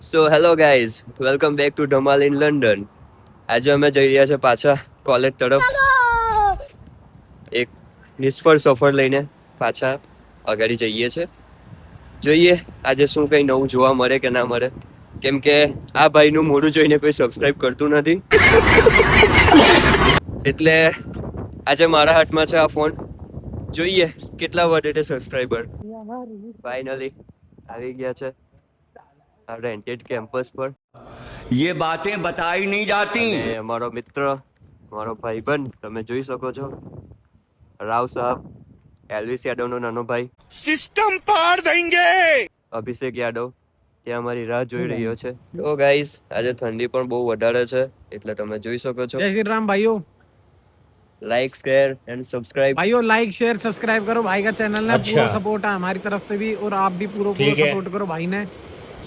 So hello guys, welcome back to ધમાલ in London. આજે અમે જઈ રહ્યા છે પાછા કોલેજ તરફ. એક નિષ્ફળ સફર લઈને પાછા આગળ જઈએ છે. જોઈએ આજે શું કંઈ નવું જોવા મળે કે ના મળે, કેમ કે આ ભાઈનું મોઢું જોઈને કોઈ સબસ્ક્રાઇબ કરતું નથી. એટલે આજે મારા હાથમાં છે આ ફોન. જોઈએ કેટલા વધે છે સબસ્ક્રાઇબર. ફાઇનલી આવી ગયા છે રેન્ટેડ કેમ્પસ પર. ये बातें बताई नहीं जाती. અને અમારો મિત્ર, મારો ભાઈબંધ તમે જોઈ શકો છો, રાવ સાહેબ, એલવીસ યાદવનો નાનો ભાઈ, सिस्टम पार देंगे. અભિષેક યાદવ ત્યાં અમારી રાહ જોઈ રહ્યો છે. તો ગાઈસ આજે ઠંડી પણ બહુ વધારે છે, એટલે તમે જોઈ શકો છો. जय श्री राम भाइयों। Like, share and subscribe. भाइयों लाइक शेयर सब्सक्राइब करो, भाई का चैनल है, पूरा सपोर्ट है हमारी तरफ से भी और आप भी पूरा सपोर्ट करो भाई ने।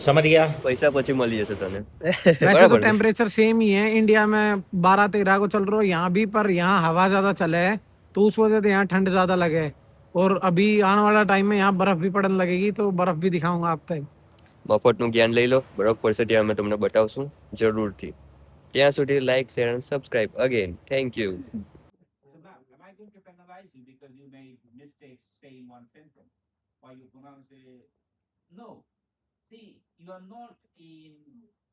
समझ गया। પૈસા પછી મળી જશે તને. वैसे तो टेम्परेचर सेम ही है, इंडिया में 12-13 को चल रहा है यहाँ भी, पर यहाँ हवा ज्यादा चले है तो उस वजह से यहाँ ठंड ज्यादा लगे। और अभी आने वाला टाइम में यहाँ बर्फ भी पड़ने लगेगी, तो बर्फ भी दिखाऊंगा आपको। મફતનું જ્ઞાન લઈ લો, બરફ પડશે ત્યાં અમે તમને બતાવશું જરૂરથી. ત્યાં સુધી like, share and subscribe again. Thank you. Am I going to penalize you because you made mistakes saying one sentence? Why you pronounce it? No. See, you are not in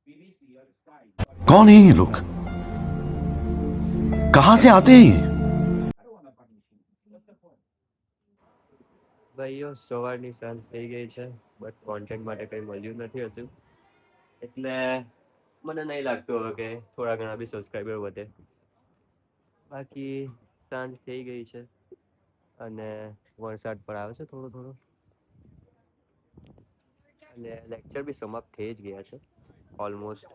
BBC or Sky. कौन है ये लोग? कहां से आते हैं ये? I don't want to punish you. What's the point? ભાઈઓ સવારની સાંજ થઈ ગઈ છે, બટ કોન્ટેન્ટ માટે કંઈ મળ્યું નથી હતું, એટલે મને નહીં લાગતું હવે કે થોડા ઘણા બી સબસ્ક્રાઈબર વધે. બાકી સાંજ થઈ ગઈ છે અને વરસાદ પણ આવે છે થોડો થોડો, અને લેક્ચર બી સમાપ્ત થઈ જ ગયા છે ઓલમોસ્ટ.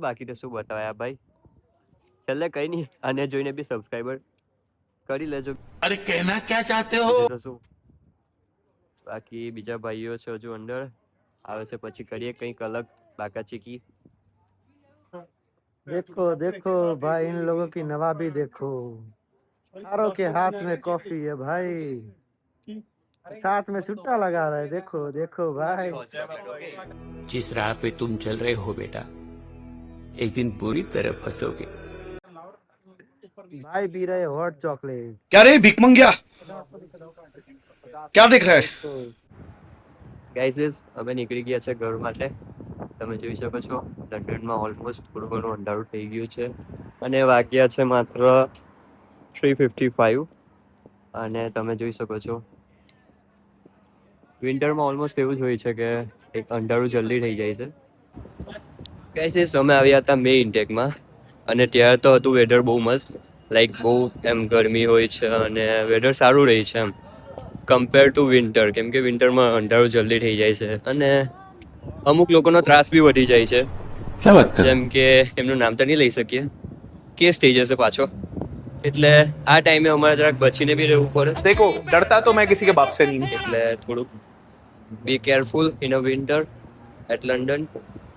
બાકી તો શું બતાવ્યા ભાઈ, છેલ્લે કઈ નહીં, આને જોઈને બી સબસ્ક્રાઈબર કરી લેજો. अरे कहना क्या चाहते हो? તો શું, બાકી બીજા ભાઈઓ છે હજુ અંદર આવે છે, પછી કરીએ કંઈક અલગ બાકા ચીકી. देखो देखो भाई, इन लोगों की नवाबी देखो। चारों के हाथ में कॉफी है भाई, साथ में छुट्टा लगा रहा है। देखो देखो भाई, जिस राह पे तुम चल रहे हो बेटा, एक दिन बुरी तरह फंसोगे। भाई पी रहे हॉट चॉकलेट। क्या रे भीख मंगिया? क्या देख रहा है? ગાઈઝ અમે નીકળી ગયા છે ઘર માટે. તમે જોઈ શકો છો લંડનમાં ઓલમોસ્ટ થોડું ઘણું અંધારું થઈ ગયું છે અને વાગ્યા છે માત્ર 3:55. અને તમે જોઈ શકો છો વિન્ટરમાં ઓલમોસ્ટ એવું જ હોય છે કે એક અંધારું જલ્દી થઈ જાય છે. ગાઈઝ અમે આવ્યા હતા મે ઇન્ટેકમાં, અને ત્યારે તો હતું વેધર બહુ મસ્ત, લાઈક બહુ એમ ગરમી હોય છે અને વેધર સારું રહે છે એમ કમ્પેર ટુ વિન્ટર, કેમ કે વિન્ટરમાં અંધારું જલ્દી થઈ જાય છે અને અમુક લોકોનો ત્રાસ બી વધી જાય છે. क्या बात कर? જેમ કે એમનું નામ તો નહીં લઈ શકીએ, કેસ થઈ જશે પાછો, એટલે આ ટાઈમે અમારે જરાક બચીને બી રહેવું પડે. देखो डरता तो मैं किसी के बाप से नहीं। એટલે થોડુંક be careful in a winter at London.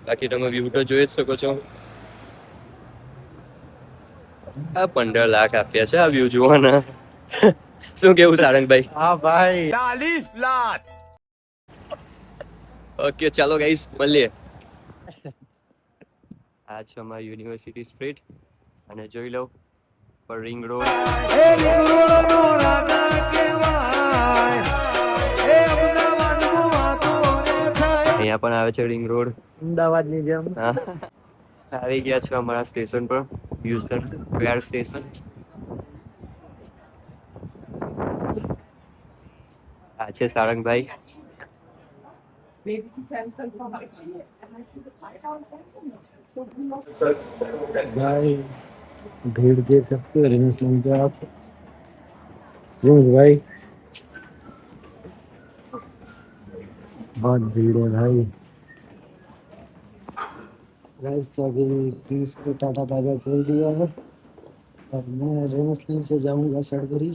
બાકી તમે વ્યૂ તો જોઈ જ શકો છો. આ 15 લાખ આપ્યા છે આ વ્યૂ જોવાના. શું કેવું સારંગભાઈ? हाँ भाई, 40 लाख. ઓકે ચાલો ગાઈસ મળીએ. આ છે અમારી યુનિવર્સિટી સ્ટ્રીટ અને જોઈ લો પર રિંગ રોડ. અહીંયા પણ આવે છે રિંગ રોડ. अहमदाबाद ની જેમ। આવી ગયા છે અમારા સ્ટેશન પર, હ્યુસ્ટન સ્ક્વેર સ્ટેશન. આ છે સારંગભાઈ. भाई भीड़ देख सकते हो, रिंग्स लेंगे आप। रिंग्स भाई बहुत भीड़ है भाई। गाइस तो अभी प्लीज को टाटा बाय बाय बोल दिया है और मैं रेमसलिन से जाऊंगा सड़बरी।